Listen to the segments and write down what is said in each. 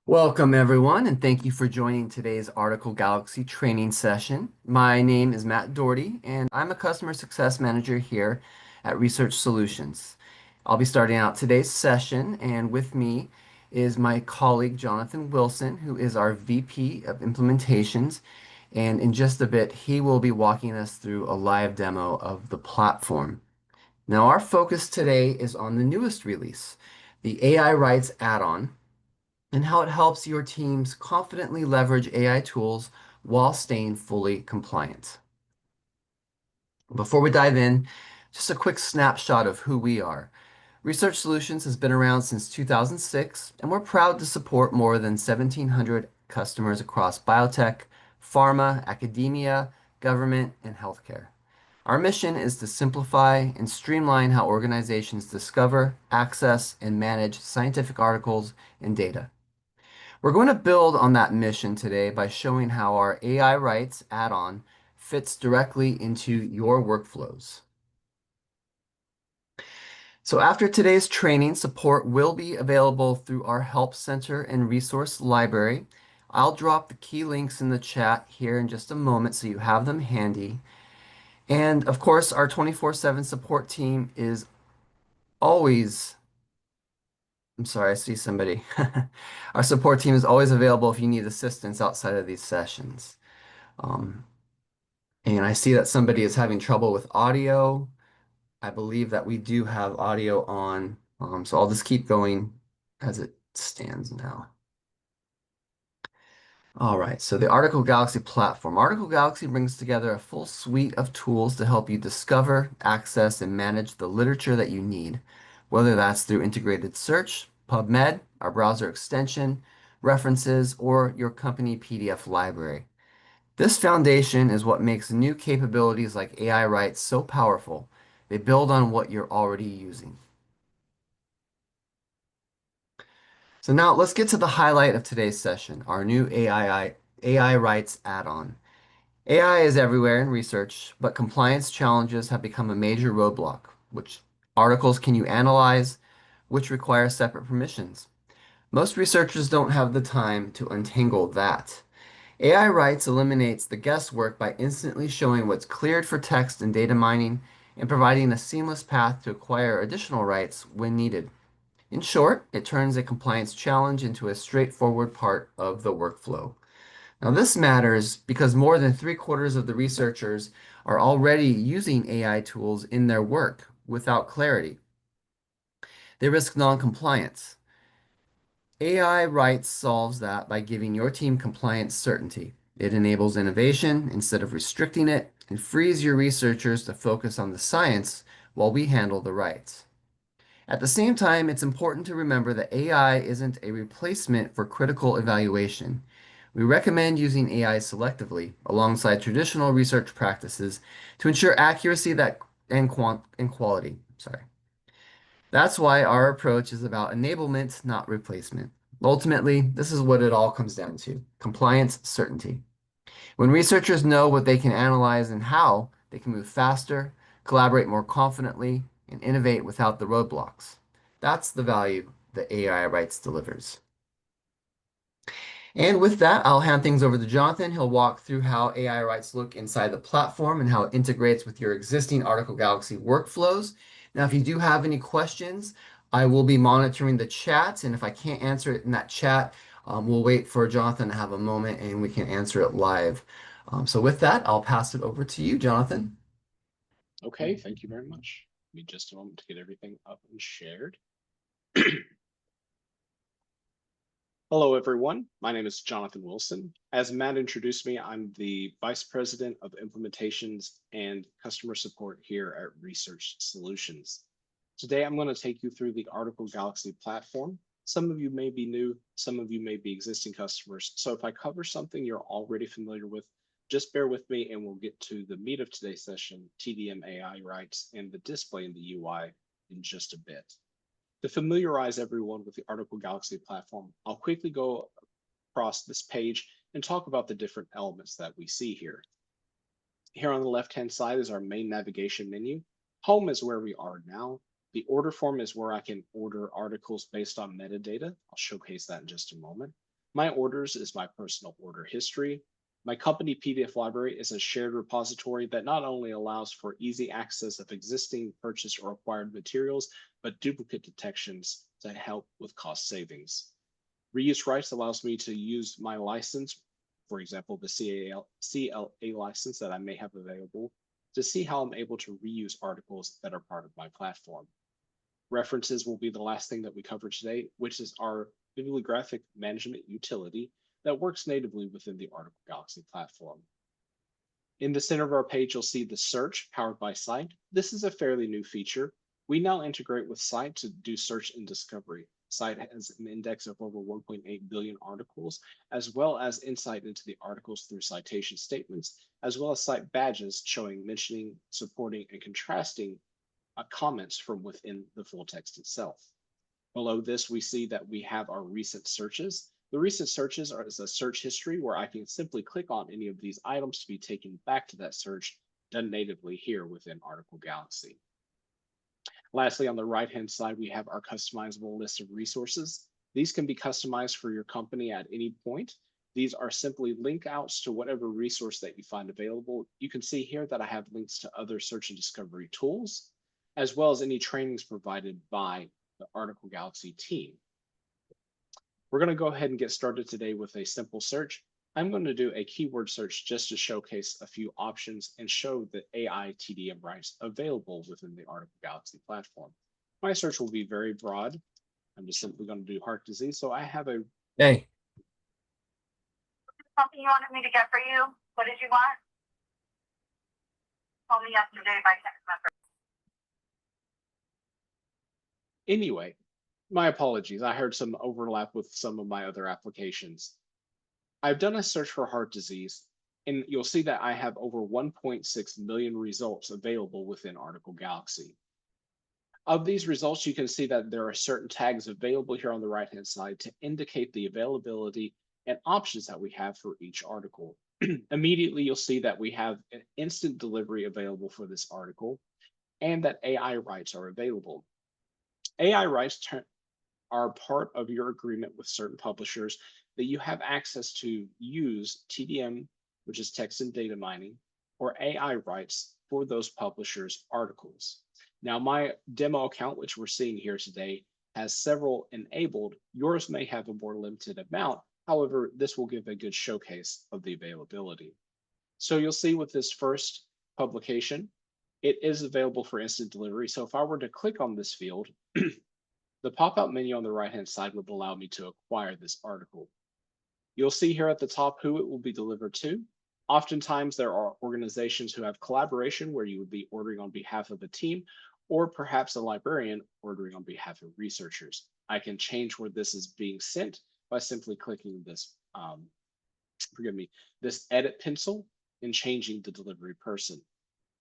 Welcome, everyone, and thank you for joining today's Article Galaxy training session. My name is Matt Doherty, and I'm a customer success manager here at Research Solutions. I'll be starting out today's session, and with me is my colleague Jonathan Wilson, who is our VP of Implementations. And in just a bit, he will be walking us through a live demo of the platform. Now, our focus today is on the newest release, the AI Rights add-on and how it helps your teams confidently leverage AI tools while staying fully compliant. Before we dive in, just a quick snapshot of who we are. Research Solutions has been around since 2006, and we're proud to support more than 1,700 customers across biotech, pharma, academia, government, and healthcare. Our mission is to simplify and streamline how organizations discover, access, and manage scientific articles and data. We're going to build on that mission today by showing how our AI Rights add-on fits directly into your workflows. So after today's training, support will be available through our Help Center and Resource Library. I'll drop the key links in the chat here in just a moment so you have them handy. And of course, our 24/7 support team is always, I'm sorry, I see somebody. Our support team is always available if you need assistance outside of these sessions. Um, And I see that somebody is having trouble with audio. I believe that we do have audio on, so I'll just keep going as it stands now. All right, so the Article Galaxy platform. Article Galaxy brings together a full suite of tools to help you discover, access, and manage the literature that you need, whether that's through integrated search, PubMed, our browser extension, references, or your company PDF library. This foundation is what makes new capabilities like AI Write so powerful. They build on what you're already using. So now let's get to the highlight of today's session, our new AI Writes add-on. AI is everywhere in research, but compliance challenges have become a major roadblock. Which articles can you analyze? Which require separate permissions? Most researchers don't have the time to untangle that. AI Rights eliminates the guesswork by instantly showing what's cleared for text and data mining and providing a seamless path to acquire additional rights when needed. In short, it turns a compliance challenge into a straightforward part of the workflow. Now, this matters because more than three-quarters of the researchers are already using AI tools in their work without clarity. They risk non-compliance. AI Rights solves that by giving your team compliance certainty. It enables innovation instead of restricting it and frees your researchers to focus on the science while we handle the rights. At the same time, it's important to remember that AI isn't a replacement for critical evaluation. We recommend using AI selectively alongside traditional research practices to ensure accuracy and quality. Sorry. That's why our approach is about enablement, not replacement. Ultimately, this is what it all comes down to: compliance certainty. When researchers know what they can analyze and how, they can move faster, collaborate more confidently, and innovate without the roadblocks. That's the value that AI Rights delivers. And with that, I'll hand things over to Jonathan. He'll walk through how AI Rights look inside the platform and how it integrates with your existing Article Galaxy workflows. Now, if you do have any questions, I will be monitoring the chat, and if I can't answer it in that chat, we'll wait for Jonathan to have a moment and we can answer it live. So with that, I'll pass it over to you, Jonathan. Okay, thank you very much. Give me just a moment to get everything up and shared. Hello, everyone. My name is Jonathan Wilson. As Matt introduced me, I'm the Vice President of Implementations and Customer Support here at Research Solutions. Today, I'm going to take you through the Article Galaxy platform. Some of you may be new, some of you may be existing customers. So if I cover something you're already familiar with, just bear with me and we'll get to the meat of today's session, TDM AI rights, and the display in the UI in just a bit. To familiarize everyone with the Article Galaxy platform, I'll quickly go across this page and talk about the different elements that we see here. Here on the left-hand side is our main navigation menu. Home is where we are now. The order form is where I can order articles based on metadata. I'll showcase that in just a moment. My orders is my personal order history. My company PDF library is a shared repository that not only allows for easy access of existing purchased or acquired materials, but duplicate detections to help with cost savings. Reuse rights allows me to use my license, for example, the CLA license that I may have available, to see how I'm able to reuse articles that are part of my platform. References will be the last thing that we cover today, which is our bibliographic management utility that works natively within the Article Galaxy platform. In the center of our page, you'll see the search powered by Cite. This is a fairly new feature. We now integrate with Cite to do search and discovery. Cite has an index of over 1.8 billion articles, as well as insight into the articles through citation statements, as well as Cite badges showing, mentioning, supporting, and contrasting comments from within the full text itself. Below this, we see that we have our recent searches. The recent searches are as a search history where I can simply click on any of these items to be taken back to that search done natively here within Article Galaxy. Lastly, on the right-hand side, we have our customizable list of resources. These can be customized for your company at any point. These are simply link outs to whatever resource that you find available. You can see here that I have links to other search and discovery tools, as well as any trainings provided by the Article Galaxy team. We're going to go ahead and get started today with a simple search. I'm going to do a keyword search just to showcase a few options and show the AI TDM rights available within the Article Galaxy platform. My search will be very broad. I'm just simply going to do heart disease. So I have a... Hey. Something you wanted me to get for you? What did you want? Call me yesterday by text message. Anyway, my apologies. I heard some overlap with some of my other applications. I've done a search for heart disease, and you'll see that I have over 1.6 million results available within Article Galaxy. Of these results, you can see that there are certain tags available here on the right-hand side to indicate the availability and options that we have for each article. Immediately, you'll see that we have an instant delivery available for this article and that AI rights are available. AI rights are part of your agreement with certain publishers that you have access to use TDM, which is text and data mining, or AI rights for those publishers' articles. Now, my demo account, which we're seeing here today, has several enabled. Yours may have a more limited amount. However, this will give a good showcase of the availability. So you'll see with this first publication, it is available for instant delivery. So if I were to click on this field, the pop-up menu on the right-hand side would allow me to acquire this article. You'll see here at the top who it will be delivered to. Oftentimes, there are organizations who have collaboration where you would be ordering on behalf of a team, or perhaps a librarian ordering on behalf of researchers. I can change where this is being sent by simply clicking this, this edit pencil and changing the delivery person.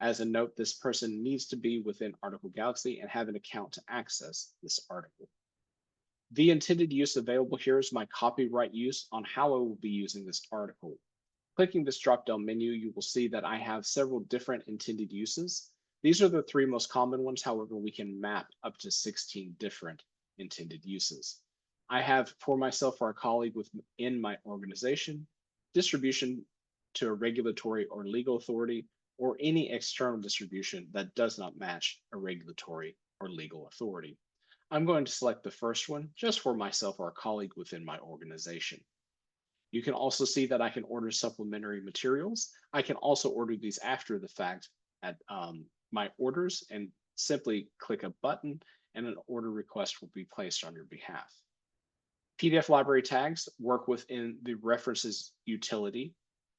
As a note, this person needs to be within Article Galaxy and have an account to access this article. The intended use available here is my copyright use on how I will be using this article. Clicking this drop-down menu, you will see that I have several different intended uses. These are the 3 most common ones. However, we can map up to 16 different intended uses. I have for myself or a colleague within my organization, distribution to a regulatory or legal authority, or any external distribution that does not match a regulatory or legal authority. I'm going to select the first one just for myself or a colleague within my organization. You can also see that I can order supplementary materials. I can also order these after the fact at my orders and simply click a button and an order request will be placed on your behalf. PDF library tags work within the references utility.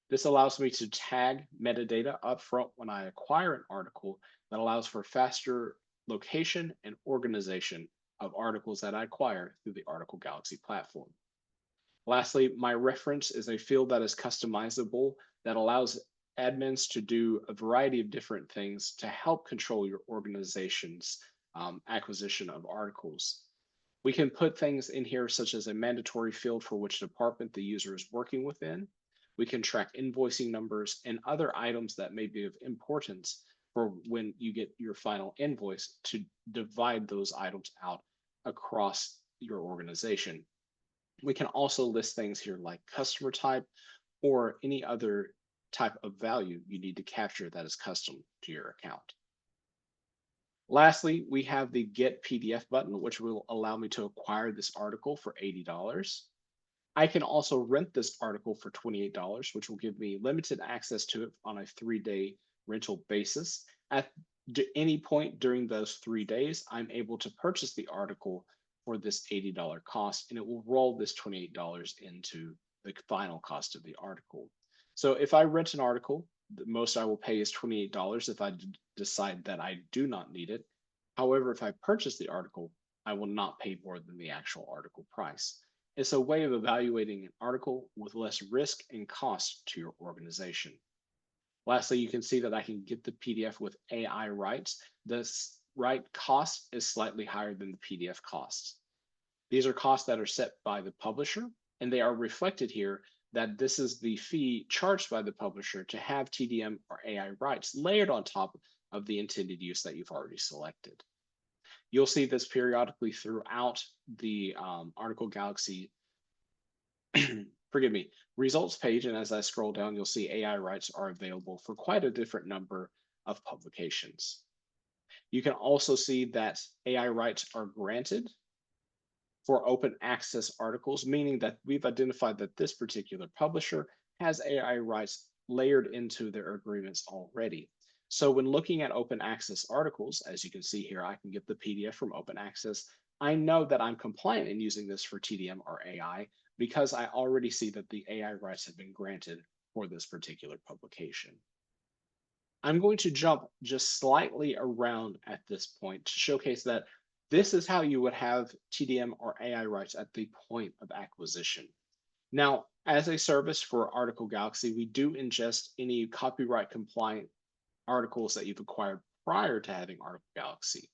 This allows me to tag metadata upfront when I acquire an article that allows for faster location and organization of articles that I acquire through the Article Galaxy platform. Lastly, my reference is a field that is customizable that allows admins to do a variety of different things to help control your organization's acquisition of articles. We can put things in here such as a mandatory field for which department the user is working within. We can track invoicing numbers and other items that may be of importance for when you get your final invoice to divide those items out across your organization. We can also list things here like customer type or any other type of value you need to capture that is custom to your account. Lastly, we have the Get PDF button, which will allow me to acquire this article for $80. I can also rent this article for $28, which will give me limited access to it on a 3-day rental basis. At any point during those 3 days, I'm able to purchase the article for this $80 cost, and it will roll this $28 into the final cost of the article. So if I rent an article, the most I will pay is $28 if I decide that I do not need it. However, if I purchase the article, I will not pay more than the actual article price. It's a way of evaluating an article with less risk and cost to your organization. Lastly, you can see that I can get the PDF with AI rights. This right cost is slightly higher than the PDF costs. These are costs that are set by the publisher, and they are reflected here that this is the fee charged by the publisher to have TDM or AI rights layered on top of the intended use that you've already selected. You'll see this periodically throughout the Article Galaxy forgive me, results page. And as I scroll down, you'll see AI rights are available for quite a different number of publications. You can also see that AI rights are granted for open access articles, meaning that we've identified that this particular publisher has AI rights layered into their agreements already. So when looking at open access articles, as you can see here, I can get the PDF from open access. I know that I'm compliant in using this for TDM or AI because I already see that the AI rights have been granted for this particular publication. I'm going to jump just slightly around at this point to showcase that this is how you would have TDM or AI rights at the point of acquisition. Now, as a service for Article Galaxy, we do ingest any copyright compliant articles that you've acquired prior to having Article Galaxy.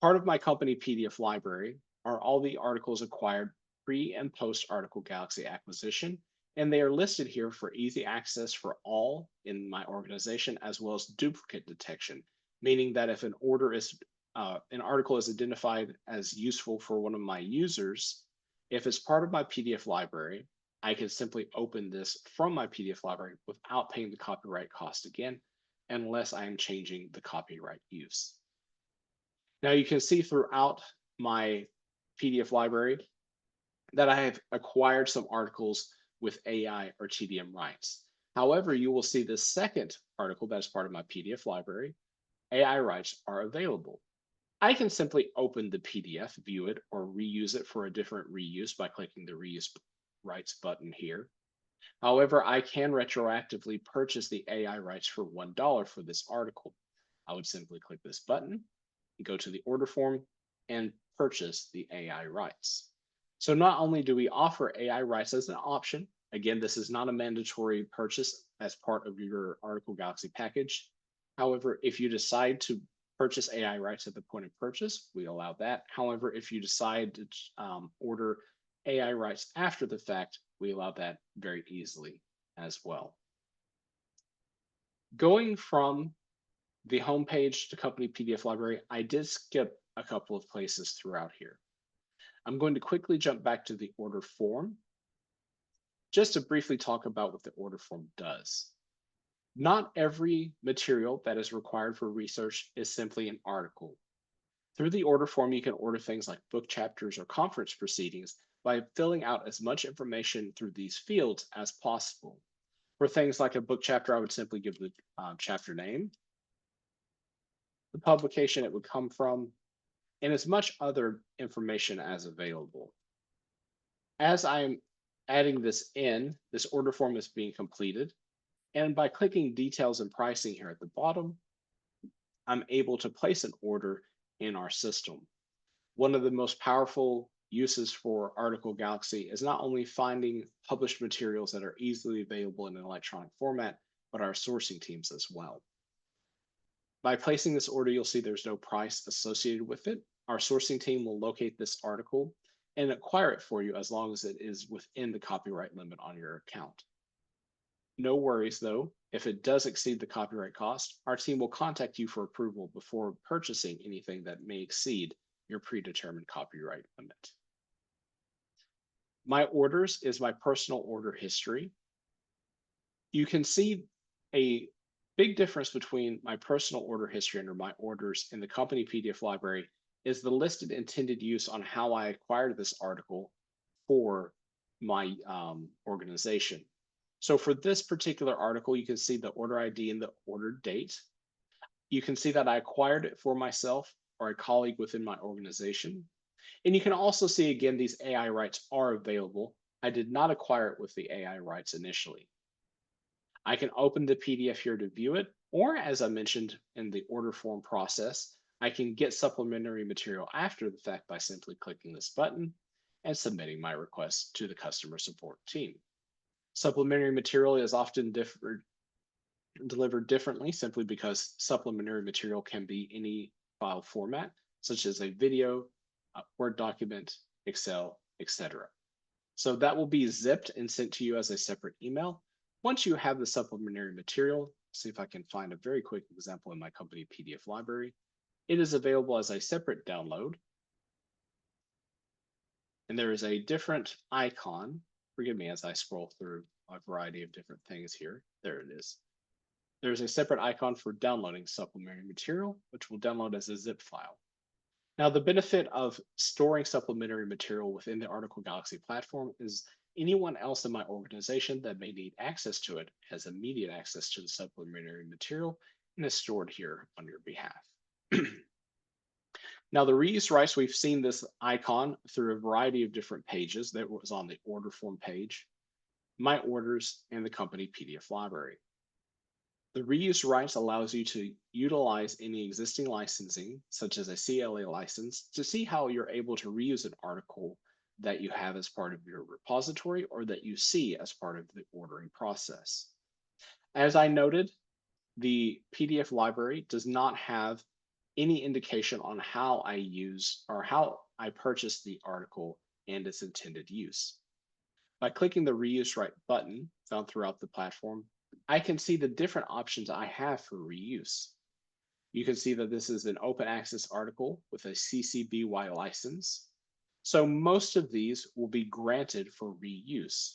Part of my company PDF library are all the articles acquired pre and post Article Galaxy acquisition, and they are listed here for easy access for all in my organization, as well as duplicate detection, meaning that if an article is identified as useful for one of my users, if it's part of my PDF library, I can simply open this from my PDF library without paying the copyright cost again, unless I am changing the copyright use. Now you can see throughout my PDF library that I have acquired some articles with AI or TDM rights. However, you will see the second article that is part of my PDF library, AI rights are available. I can simply open the PDF, view it, or reuse it for a different reuse by clicking the reuse rights button here. However, I can retroactively purchase the AI rights for $1 for this article. I would simply click this button, go to the order form, and purchase the AI rights. So not only do we offer AI rights as an option, again, this is not a mandatory purchase as part of your Article Galaxy package. However, if you decide to purchase AI rights at the point of purchase, we allow that. However, if you decide to order AI rights after the fact, we allow that very easily as well. Going from the homepage to company PDF library, I did skip a couple of places throughout here. I'm going to quickly jump back to the order form just to briefly talk about what the order form does. Not every material that is required for research is simply an article. Through the order form, you can order things like book chapters or conference proceedings by filling out as much information through these fields as possible. For things like a book chapter, I would simply give the chapter name, the publication it would come from, and as much other information as available. As I'm adding this in, this order form is being completed. And by clicking details and pricing here at the bottom, I'm able to place an order in our system. One of the most powerful uses for Article Galaxy is not only finding published materials that are easily available in an electronic format, but our sourcing teams as well. By placing this order, you'll see there's no price associated with it. Our sourcing team will locate this article and acquire it for you as long as it is within the copyright limit on your account. No worries though, if it does exceed the copyright cost, our team will contact you for approval before purchasing anything that may exceed your predetermined copyright limit. My orders is my personal order history. You can see a big difference between my personal order history under my orders in the company PDF library is the listed intended use on how I acquired this article for my organization. So for this particular article, you can see the order ID and the order date. You can see that I acquired it for myself or a colleague within my organization. And you can also see again, these AI rights are available. I did not acquire it with the AI rights initially. I can open the PDF here to view it, or as I mentioned in the order form process, I can get supplementary material after the fact by simply clicking this button and submitting my request to the customer support team. Supplementary material is often delivered differently simply because supplementary material can be any file format, such as a video, a Word document, Excel, etc. So that will be zipped and sent to you as a separate email. Once you have the supplementary material, see if I can find a very quick example in my company PDF library. It is available as a separate download. And there is a different icon. Forgive me as I scroll through a variety of different things here. There it is. There's a separate icon for downloading supplementary material, which will download as a zip file. Now, the benefit of storing supplementary material within the Article Galaxy platform is anyone else in my organization that may need access to it has immediate access to the supplementary material and is stored here on your behalf. Now, the reuse rights, we've seen this icon through a variety of different pages. That was on the order form page, my orders, and the company PDF library. The reuse rights allows you to utilize any existing licensing, such as a CLA license, to see how you're able to reuse an article that you have as part of your repository or that you see as part of the ordering process. As I noted, the PDF library does not have any indication on how I use or how I purchase the article and its intended use. By clicking the reuse right button found throughout the platform, I can see the different options I have for reuse. You can see that this is an open access article with a CC BY license. So most of these will be granted for reuse.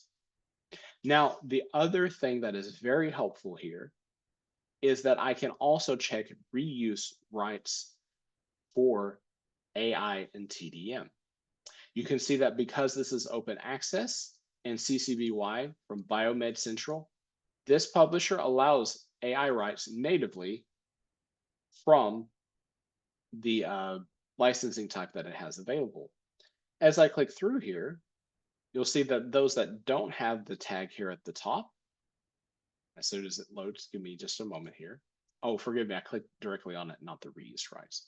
Now, the other thing that is very helpful here is that I can also check reuse rights for AI and TDM. You can see that because this is open access and CC BY from Biomed Central, this publisher allows AI rights natively from the licensing type that it has available. As I click through here, you'll see that those that don't have the tag here at the top, as soon as it loads, give me just a moment here. Oh, forgive me, I clicked directly on it, not the reuse rights.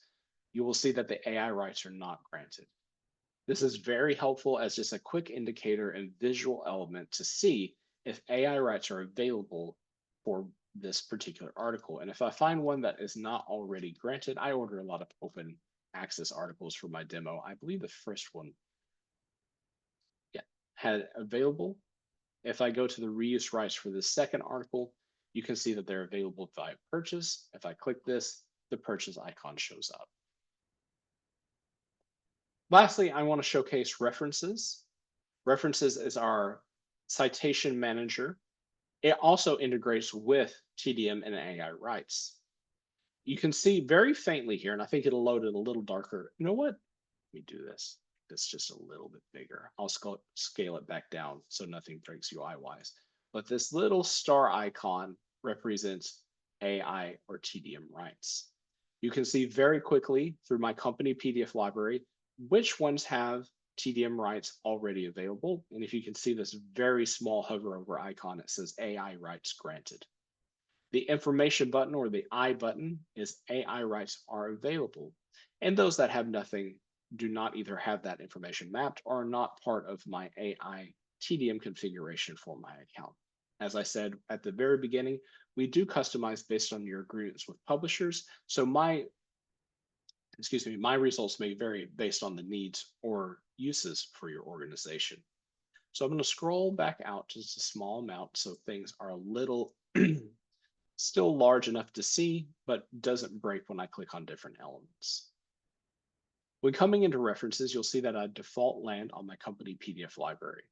You will see that the AI rights are not granted. This is very helpful as just a quick indicator and visual element to see if AI rights are available for this particular article. And if I find one that is not already granted, I order a lot of open access articles for my demo. I believe the first one had available. If I go to the reuse rights for the second article, you can see that they're available via purchase. If I click this, the purchase icon shows up. Lastly, I want to showcase references. References is our citation manager. It also integrates with TDM and AI rights. You can see very faintly here, and I think it'll load it a little darker. You know what? Let me do this. It's just a little bit bigger. I'll scale it back down so nothing breaks UI-wise. But this little star icon represents AI or TDM rights. You can see very quickly through my company PDF library which ones have TDM rights already available. And if you can see this very small hover over icon, it says AI rights granted. The information button or the I button is AI rights are available. And those that have nothing do not either have that information mapped or are not part of my AI TDM configuration for my account. As I said at the very beginning, we do customize based on your agreements with publishers. So my results may vary based on the needs or uses for your organization. So I'm going to scroll back out just a small amount so things are a little still large enough to see, but doesn't break when I click on different elements. When coming into references, you'll see that I default land on my company PDF library.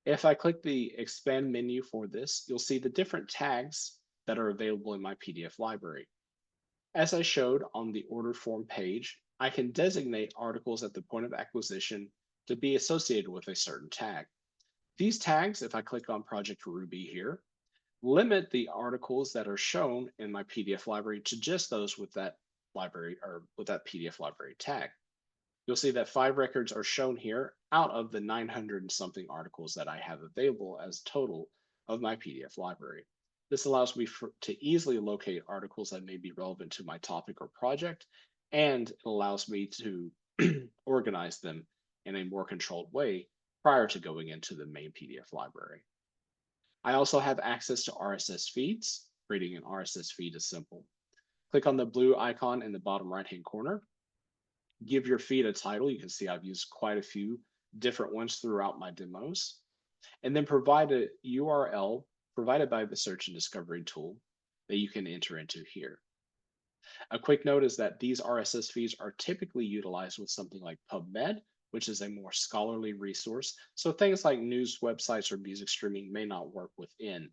If I click the expand menu for this, you'll see the different tags that are available in my PDF library. As I showed on the order form page, I can designate articles at the point of acquisition to be associated with a certain tag. These tags, if I click on Project Ruby here, limit the articles that are shown in my PDF library to just those with that library or with that PDF library tag. You'll see that 5 records are shown here out of the 900 and something articles that I have available as total of my PDF library. This allows me to easily locate articles that may be relevant to my topic or project, and it allows me to organize them in a more controlled way prior to going into the main PDF library. I also have access to RSS feeds. Creating an RSS feed is simple. Click on the blue icon in the bottom right-hand corner. Give your feed a title. You can see I've used quite a few different ones throughout my demos. And then provide a URL provided by the search and discovery tool that you can enter into here. A quick note is that these RSS feeds are typically utilized with something like PubMed, which is a more scholarly resource. So things like news websites or music streaming may not work within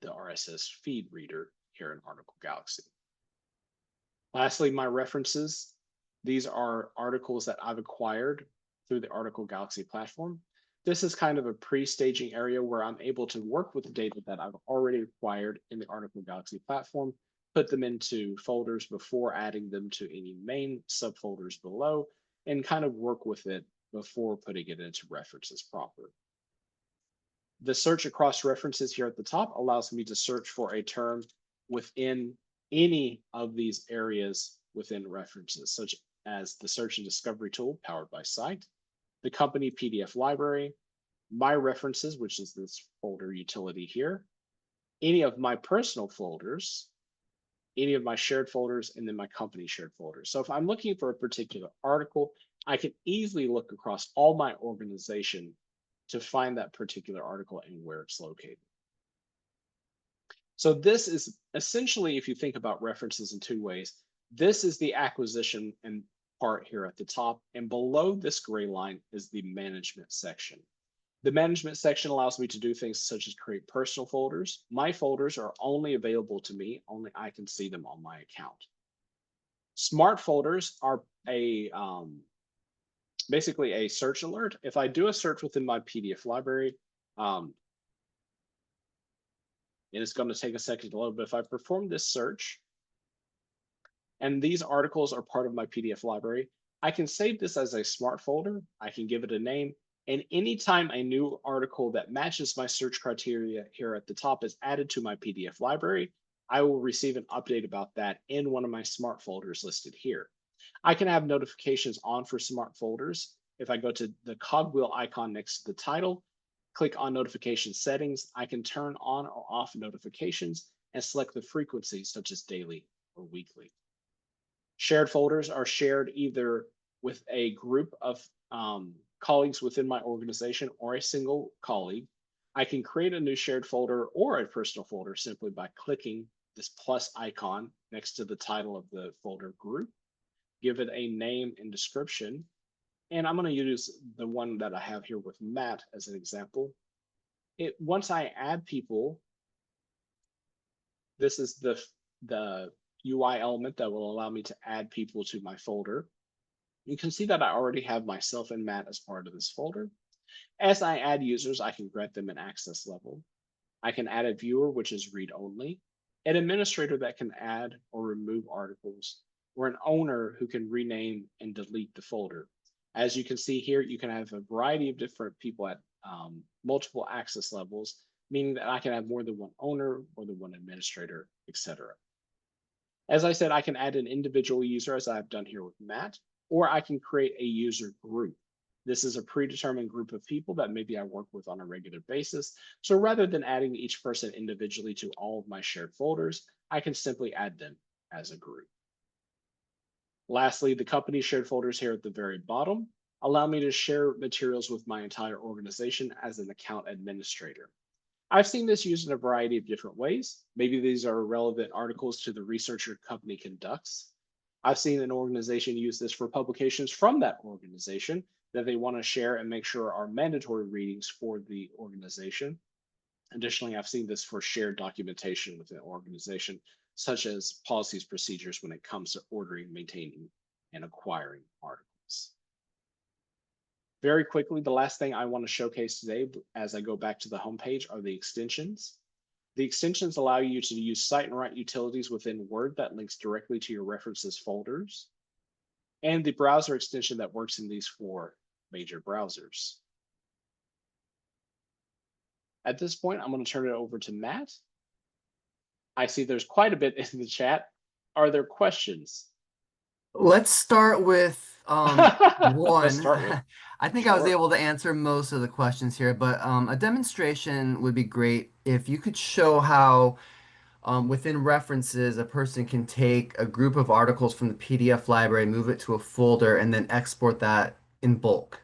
the RSS feed reader here in Article Galaxy. Lastly, my references. These are articles that I've acquired through the Article Galaxy platform. This is kind of a pre-staging area where I'm able to work with the data that I've already acquired in the Article Galaxy platform, put them into folders before adding them to any main subfolders below, and kind of work with it before putting it into references proper. The search across references here at the top allows me to search for a term within any of these areas within references, such as the search and discovery tool powered by Cite, the company PDF library, my references, which is this folder utility here, any of my personal folders, any of my shared folders, and then my company shared folders. So if I'm looking for a particular article, I can easily look across all my organization to find that particular article and where it's located. So this is essentially, if you think about references in 2 ways, this is the acquisition and part here at the top, and below this gray line is the management section. The management section allows me to do things such as create personal folders. My folders are only available to me, only I can see them on my account. Smart folders are basically a search alert. If I do a search within my PDF library, and it's going to take a second to load, but if I perform this search, and these articles are part of my PDF library, I can save this as a smart folder. I can give it a name. And anytime a new article that matches my search criteria here at the top is added to my PDF library, I will receive an update about that in one of my smart folders listed here. I can have notifications on for smart folders. If I go to the cogwheel icon next to the title, click on notification settings, I can turn on or off notifications and select the frequency such as daily or weekly. Shared folders are shared either with a group of colleagues within my organization or a single colleague. I can create a new shared folder or a personal folder simply by clicking this plus icon next to the title of the folder group, give it a name and description. And I'm going to use the one that I have here with Matt as an example. Once I add people, this is the UI element that will allow me to add people to my folder. You can see that I already have myself and Matt as part of this folder. As I add users, I can grant them an access level. I can add a viewer, which is read only, an administrator that can add or remove articles, or an owner who can rename and delete the folder. As you can see here, you can have a variety of different people at multiple access levels, meaning that I can have more than one owner, more than one administrator, etc. As I said, I can add an individual user as I've done here with Matt, or I can create a user group. This is a predetermined group of people that maybe I work with on a regular basis. So rather than adding each person individually to all of my shared folders, I can simply add them as a group. Lastly, the company shared folders here at the very bottom allow me to share materials with my entire organization as an account administrator. I've seen this used in a variety of different ways. Maybe these are relevant articles to the research your company conducts. I've seen an organization use this for publications from that organization. that they want to share and make sure are mandatory readings for the organization. Additionally, I've seen this for shared documentation within an organization, such as policies, procedures when it comes to ordering, maintaining, and acquiring articles. Very quickly, the last thing I want to showcase today as I go back to the homepage are the extensions. The extensions allow you to use cite and write utilities within Word that links directly to your references folders, and the browser extension that works in these 4 major browsers. At this point, I'm going to turn it over to Matt. I see there's quite a bit in the chat. Are there questions? Let's start with Let's one. start with. I think I was Sure. able to answer most of the questions here, but a demonstration would be great if you could show how within references a person can take a group of articles from the PDF library, move it to a folder, and then export that in bulk.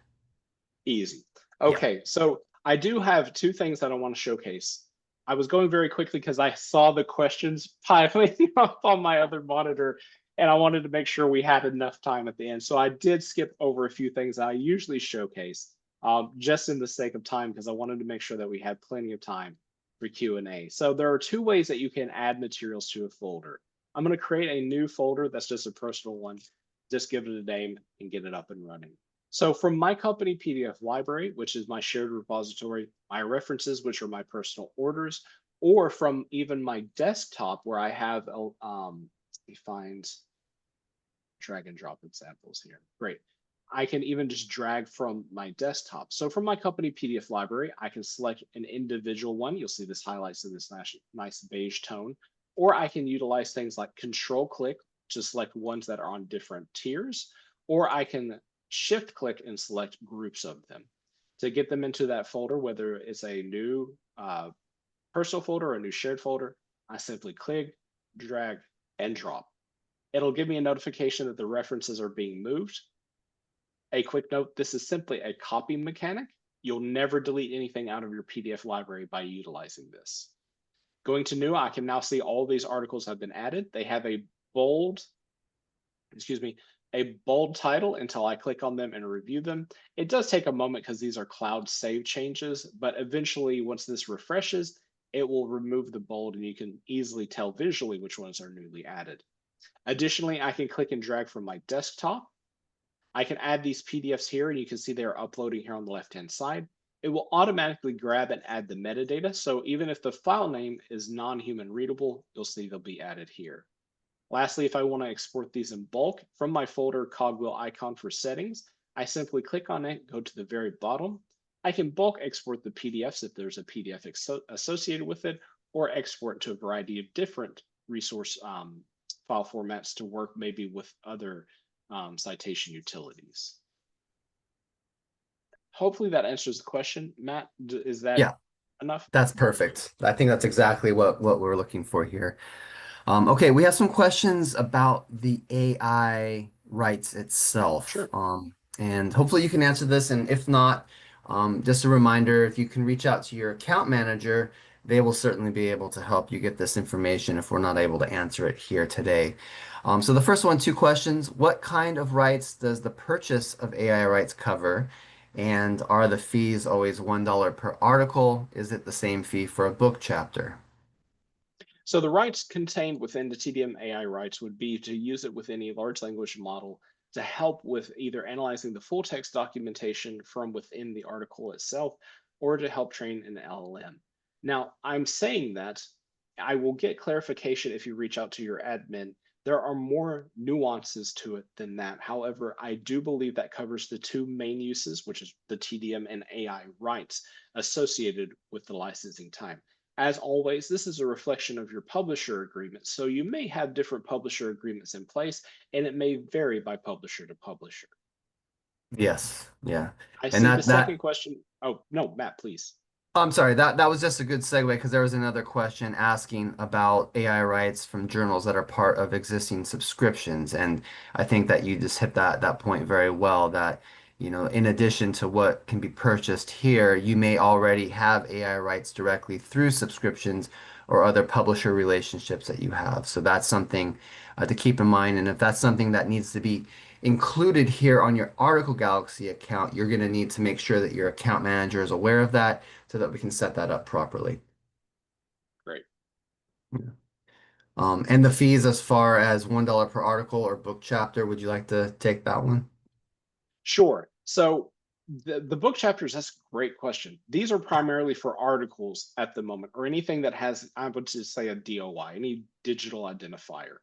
Easy. Yeah. Okay, so I do have 2 things that I want to showcase. I was going very quickly because I saw the questions piling up on my other monitor, and I wanted to make sure we had enough time at the end. So I did skip over a few things I usually showcase, just in the sake of time, because I wanted to make sure that we had plenty of time for Q&A. So there are 2 ways that you can add materials to a folder. I'm going to create a new folder that's just a personal one. Just give it a name and get it up and running. So from my company PDF library, which is my shared repository, my references, which are my personal orders, or from even my desktop where I have, let me find drag and drop examples here. Great. I can even just drag from my desktop. So from my company PDF library, I can select an individual one. You'll see this highlights in this nice beige tone, or I can utilize things like control click to select ones that are on different tiers, or I can shift click and select groups of them to get them into that folder, whether it's a new personal folder or a new shared folder. I simply click, drag, and drop. It'll give me a notification that the references are being moved. A quick note, this is simply a copy mechanic. You'll never delete anything out of your PDF library by utilizing this. Going to new, I can now see all these articles have been added. They have a bold title until I click on them and review them. It does take a moment because these are cloud save changes, but eventually once this refreshes, it will remove the bold and you can easily tell visually which ones are newly added. Additionally, I can click and drag from my desktop. I can add these PDFs here and you can see they are uploading here on the left-hand side. It will automatically grab and add the metadata. So even if the file name is non-human readable, you'll see they'll be added here. Lastly, if I want to export these in bulk from my folder cogwheel icon for settings, I simply click on it, go to the very bottom. I can bulk export the PDFs if there's a PDF associated with it, or export to a variety of different resource file formats to work maybe with other citation utilities. Hopefully that answers the question. Matt, is that enough? That's perfect. I think that's exactly what we're looking for here. Okay, we have some questions about the AI rights itself. Sure. And hopefully you can answer this. And if not, just a reminder, if you can reach out to your account manager, they will certainly be able to help you get this information if we're not able to answer it here today. So the first one, 2 questions. What kind of rights does the purchase of AI rights cover? And are the fees always $1 per article? Is it the same fee for a book chapter? So the rights contained within the TDM AI rights would be to use it with any large language model to help with either analyzing the full text documentation from within the article itself, or to help train an LLM. Now, I'm saying that I will get clarification if you reach out to your admin. There are more nuances to it than that. However, I do believe that covers the 2 main uses, which is the TDM and AI rights associated with the licensing time. As always, this is a reflection of your publisher agreement. So you may have different publisher agreements in place, and it may vary by publisher to publisher. Yes, yeah. I And see the that second question. Oh, no, Matt, please. I'm sorry, that was just a good segue because there was another question asking about AI rights from journals that are part of existing subscriptions. And I think that you just hit that point very well that, in addition to what can be purchased here, you may already have AI rights directly through subscriptions or other publisher relationships that you have. So that's something to keep in mind. And if that's something that needs to be included here on your Article Galaxy account, you're going to need to make sure that your account manager is aware of that so that we can set that up properly. Great. Yeah. And the fees as far as $1 per article or book chapter, would you like to take that one? Sure. So the book chapters, that's a great question. These are primarily for articles at the moment, or anything that has, I would just say, a DOI, any digital identifier.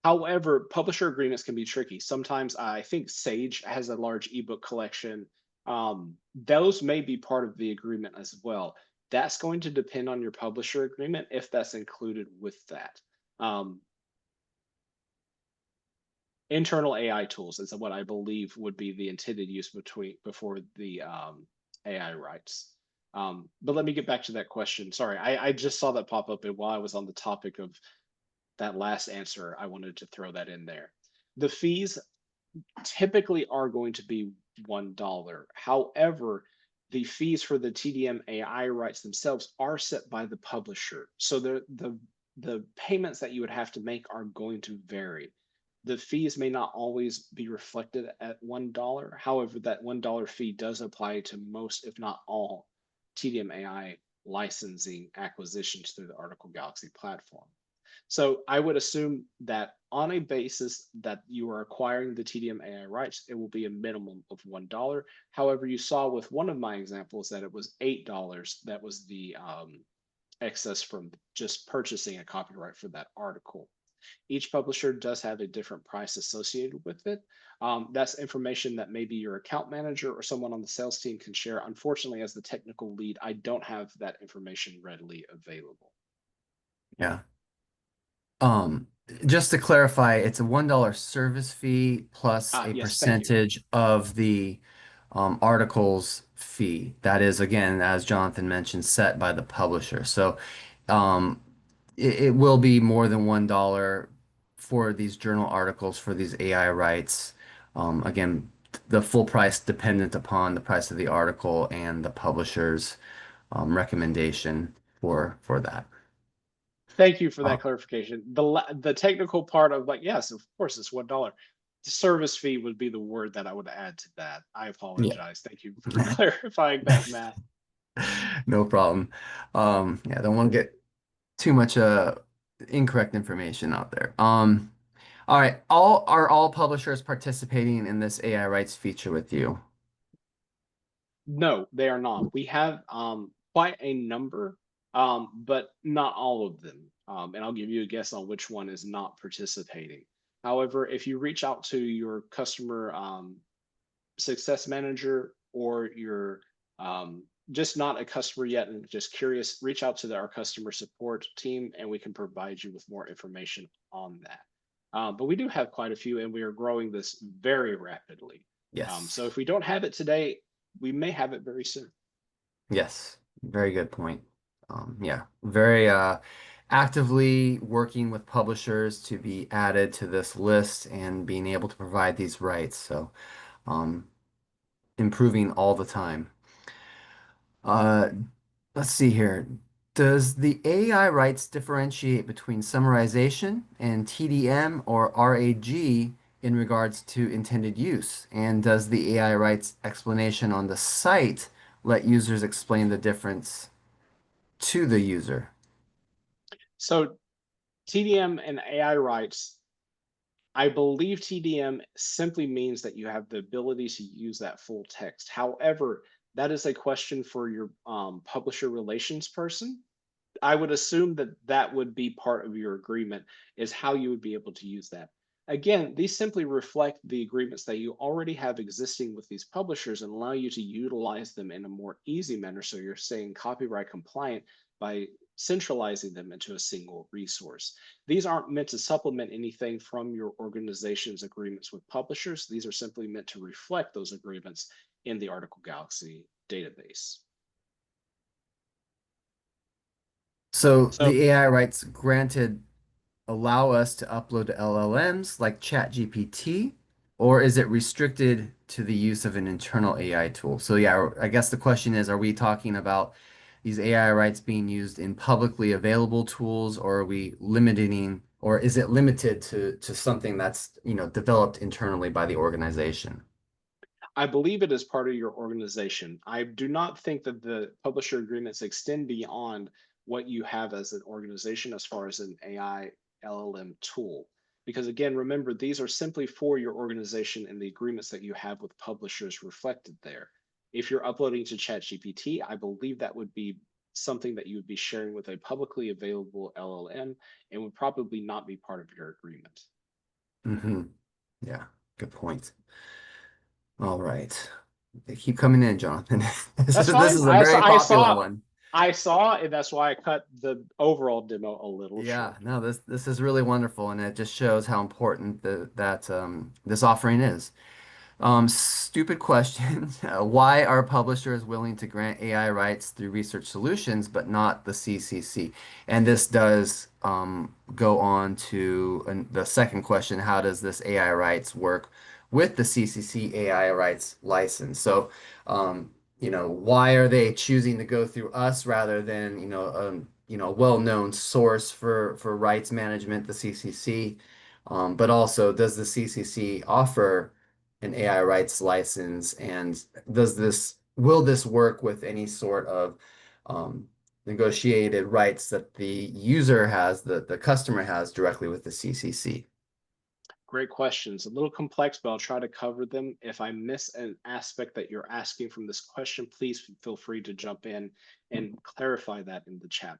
However, publisher agreements can be tricky. Sometimes I think Sage has a large ebook collection. Those may be part of the agreement as well. That's going to depend on your publisher agreement if that's included with that. Internal AI tools is what I believe would be the intended use before the AI rights. But let me get back to that question. Sorry, I just saw that pop up, and while I was on the topic of that last answer, I wanted to throw that in there. The fees typically are going to be $1. However, the fees for the TDM AI rights themselves are set by the publisher. So the payments that you would have to make are going to vary. The fees may not always be reflected at $1. However, that $1 fee does apply to most, if not all, TDM AI licensing acquisitions through the Article Galaxy platform. So I would assume that on a basis that you are acquiring the TDM AI rights, it will be a minimum of $1. However, you saw with one of my examples that it was $8. That was the excess from just purchasing a copyright for that article. Each publisher does have a different price associated with it. That's information that maybe your account manager or someone on the sales team can share. Unfortunately, as the technical lead, I don't have that information readily available. Yeah. Um, just to clarify, it's a $1 service fee plus a Yes, thank you. percentage of the article's fee. That is, again, as Jonathan mentioned, set by the publisher. So um, it will be more than $1 for these journal articles for these AI rights. Again, the full price dependent upon the price of the article and the publisher's recommendation for that. Thank you for Uh, that clarification. The technical part of like, yes, of course, it's $1. The service fee would be the word that I would add to that. I yeah. apologize. Thank you for clarifying that, Matt. No problem. Yeah, don't want to get too much incorrect information out there. All right, all publishers participating in this AI rights feature with you? No, they are not. We have quite a number, but not all of them. And I'll give you a guess on which one is not participating. However, if you reach out to your customer success manager or you're just not a customer yet and just curious, reach out to our customer support team and we can provide you with more information on that. But we do have quite a few and we are growing this very rapidly. Yes. So if we don't have it today, we may have it very soon. Yes. Very good point. Yeah, very actively working with publishers to be added to this list and being able to provide these rights. So, um, improving all the time. Uh, let's see here. Does the AI rights differentiate between summarization and TDM or RAG in regards to intended use? And does the AI rights explanation on the site let users explain the difference to the user? So TDM and AI rights, I believe TDM simply means that you have the ability to use that full text. However, that is a question for your publisher relations person. I would assume that that would be part of your agreement is how you would be able to use that. Again, these simply reflect the agreements that you already have existing with these publishers and allow you to utilize them in a more easy manner. So you're staying copyright compliant by centralizing them into a single resource. These aren't meant to supplement anything from your organization's agreements with publishers. These are simply meant to reflect those agreements in the Article Galaxy database. So So the AI rights granted allow us to upload to LLMs like ChatGPT, or is it restricted to the use of an internal AI tool? So yeah, I guess the question is, are we talking about these AI rights being used in publicly available tools, or are we limiting or is it limited to something that's, developed internally by the organization? I believe it is part of your organization. I do not think that the publisher agreements extend beyond what you have as an organization as far as an AI LLM tool. Because again, remember, these are simply for your organization and the agreements that you have with publishers reflected there. If you're uploading to ChatGPT, I believe that would be something that you would be sharing with a publicly available LLM and would probably not be part of your agreement. Hmm. Yeah, good point. All right. They keep coming in, Jonathan. That's This fine. is a very I popular saw one. I saw, and that's why I cut the overall demo a little Yeah, short. no, this is really wonderful, and it just shows how important that this offering is. Stupid question. Why are publishers willing to grant AI rights through Research Solutions but not the CCC? And this does go on to the second question. How does this AI rights work with the CCC AI rights license? So, why are they choosing to go through us rather than, a well-known source for rights management, the CCC? But also, does the CCC offer an AI rights license, and will this work with any sort of um, negotiated rights that the user has, the customer has directly with the CCC? Great questions. A little complex, but I'll try to cover them. If I miss an aspect that you're asking from this question, please feel free to jump in and clarify that in the chat.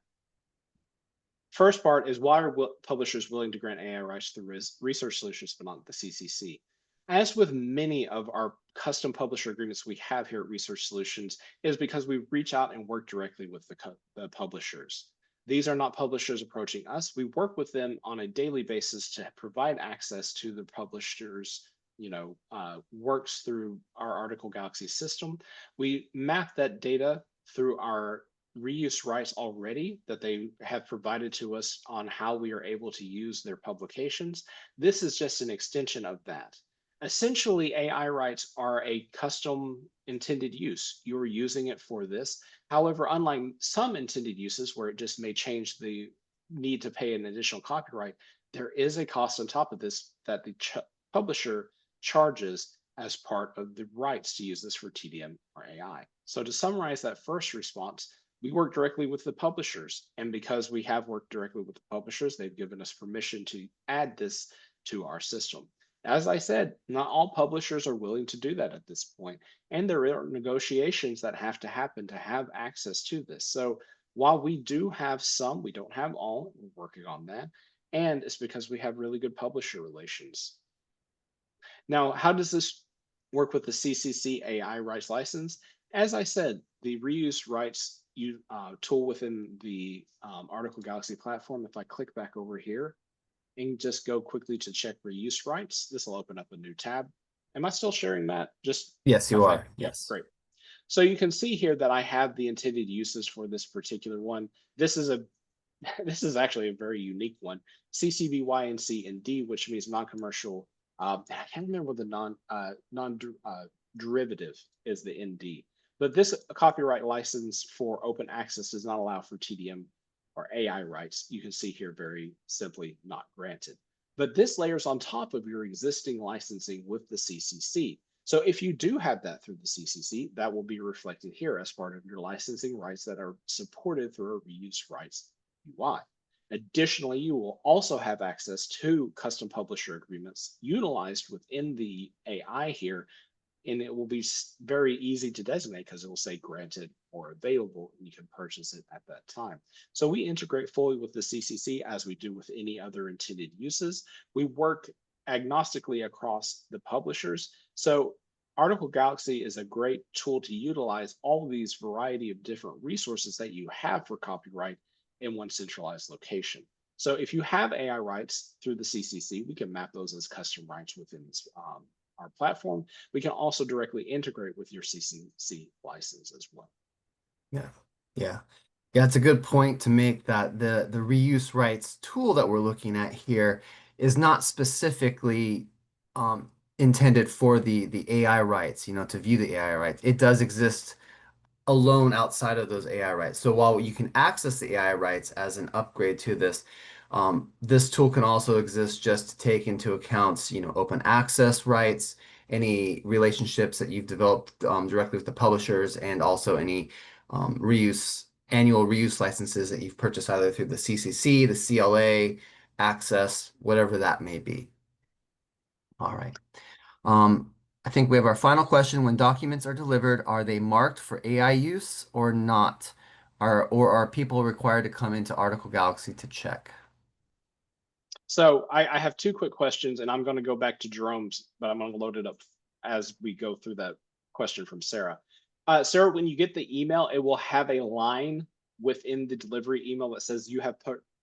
First part is why are publishers willing to grant AI rights through research solutions, but not the CCC? As with many of our custom publisher agreements we have here at Research Solutions, is because we reach out and work directly with the publishers. These are not publishers approaching us. We work with them on a daily basis to provide access to the publishers works through our Article Galaxy system. We map that data through our reuse rights already that they have provided to us on how we are able to use their publications. This is just an extension of that. Essentially, AI rights are a custom intended use. You're using it for this. However, unlike some intended uses where it just may change the need to pay an additional copyright, there is a cost on top of this that the publisher charges as part of the rights to use this for TDM or AI. So to summarize that first response, we work directly with the publishers. And because we have worked directly with the publishers, they've given us permission to add this to our system. As I said, not all publishers are willing to do that at this point, and there are negotiations that have to happen to have access to this. So while we do have some, we don't have all, we're working on that. And it's because we have really good publisher relations. Now, how does this work with the CCC AI rights license? As I said, the reuse rights tool within the Article Galaxy platform, if I click back over here and just go quickly to check reuse rights, this will open up a new tab. Am I still sharing that? Just Yes, you if I, are. Yes. great. So you can see here that I have the intended uses for this particular one. This is a this is actually a very unique one. C, B, Y, and C, and D, which means non-commercial. I can't remember what the derivative is, the ND. But this copyright license for open access does not allow for TDM or AI rights. You can see here very simply not granted. But this layers on top of your existing licensing with the CCC. So if you do have that through the CCC, that will be reflected here as part of your licensing rights that are supported through a reuse rights UI. Additionally, you will also have access to custom publisher agreements utilized within the AI here, and it will be very easy to designate because it will say granted or available, and you can purchase it at that time. So we integrate fully with the CCC as we do with any other intended uses. We work agnostically across the publishers. So Article Galaxy is a great tool to utilize all of these variety of different resources that you have for copyright in one centralized location. So if you have AI rights through the CCC, we can map those as custom rights within this, our platform. We can also directly integrate with your CCC license as well. Yeah. Yeah. Yeah, it's a good point to make that the reuse rights tool that we're looking at here is not specifically intended for the AI rights, to view the AI rights. It does exist alone outside of those AI rights. So while you can access the AI rights as an upgrade to this, This tool can also exist just to take into account, open access rights, any relationships that you've developed directly with the publishers, and also any annual reuse licenses that you've purchased either through the CCC, the CLA, Access, whatever that may be. All right. Um, I think we have our final question. When documents are delivered, are they marked for AI use or not? Or are people required to come into Article Galaxy to check? So I have two quick questions, and I'm going to go back to Jerome's, but I'm going to load it up as we go through that question from Sarah. Sarah, when you get the email, it will have a line within the delivery email that says you have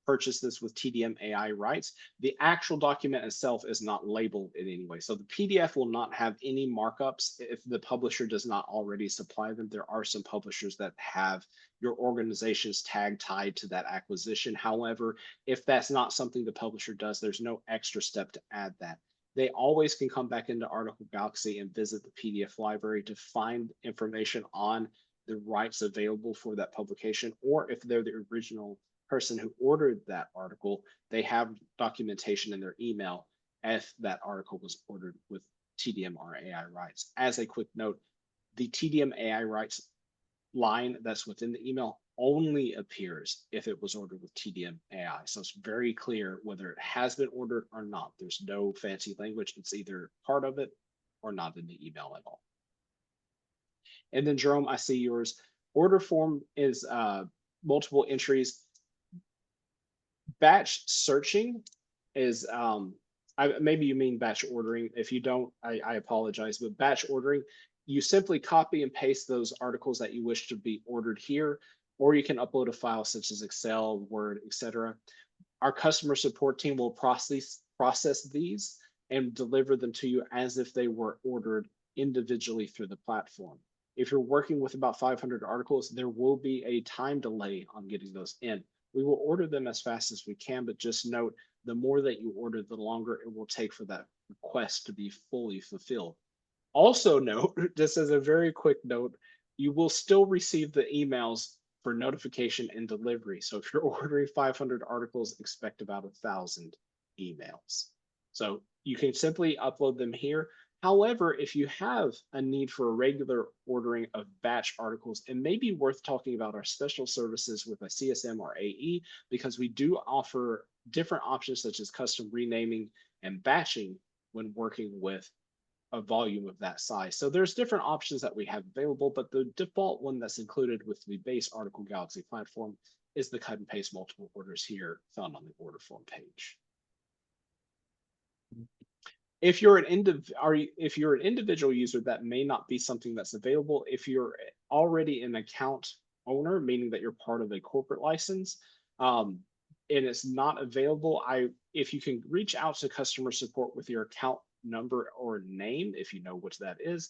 purchased this with TDM AI rights. The actual document itself is not labeled in any way. So the PDF will not have any markups if the publisher does not already supply them. There are some publishers that have your organization's tag tied to that acquisition. However, if that's not something the publisher does, there's no extra step to add that. They always can come back into Article Galaxy and visit the PDF library to find information on the rights available for that publication, or if they're the original person who ordered that article, they have documentation in their email if that article was ordered with TDM or AI rights. As a quick note, the TDM AI rights line that's within the email only appears if it was ordered with TDM AI. So it's very clear whether it has been ordered or not. There's no fancy language. It's either part of it or not in the email at all. And then Jerome, I see yours. Order form is multiple entries. Batch searching is, maybe you mean batch ordering. If you don't, I apologize, but batch ordering, you simply copy and paste those articles that you wish to be ordered here, or you can upload a file such as Excel, Word, etc. Our customer support team will process these and deliver them to you as if they were ordered individually through the platform. If you're working with about 500 articles, there will be a time delay on getting those in. We will order them as fast as we can, but just note, the more that you order, the longer it will take for that request to be fully fulfilled. Also note, just as a very quick note, you will still receive the emails for notification and delivery. So if you're ordering 500 articles, expect about 1,000 emails. So you can simply upload them here. However, if you have a need for a regular ordering of batch articles, it may be worth talking about our special services with a CSM or AE, because we do offer different options such as custom renaming and batching when working with a volume of that size. So there's different options that we have available, but the default one that's included with the base Article Galaxy platform is the cut and paste multiple orders here found on the order form page. If you're an individual user, that may not be something that's available. If you're already an account owner, meaning that you're part of a corporate license, and it's not available, if you can reach out to customer support with your account number or name, if you know which that is,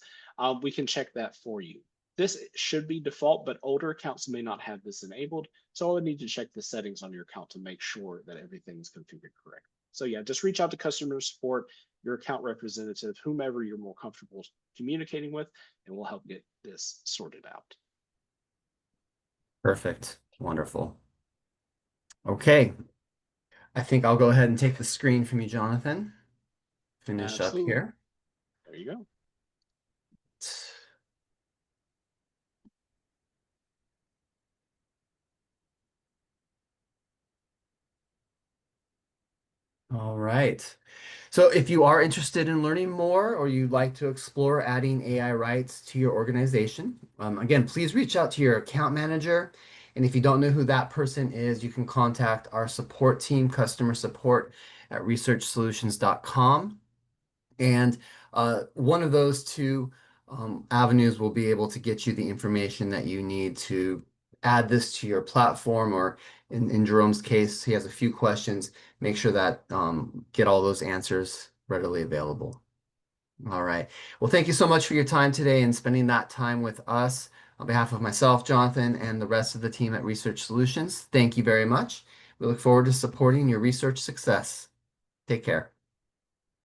we can check that for you. This should be default, but older accounts may not have this enabled. So I would need to check the settings on your account to make sure that everything is configured correct. So yeah, just reach out to customer support, your account representative, whomever you're more comfortable communicating with, and we'll help get this sorted out. Perfect. Wonderful. Okay. I think I'll go ahead and take the screen from you, Jonathan. Finish up Absolutely. here. There you go. All right. So if you are interested in learning more or you'd like to explore adding AI rights to your organization, again, please reach out to your account manager. And if you don't know who that person is, you can contact our support team, customer support at researchsolutions.com. And one of those two avenues will be able to get you the information that you need to add this to your platform, or in Jerome's case, he has a few questions. Make sure that get all those answers readily available. All right. Well, thank you so much for your time today and spending that time with us. On behalf of myself, Jonathan, and the rest of the team at Research Solutions, thank you very much. We look forward to supporting your research success. Take care.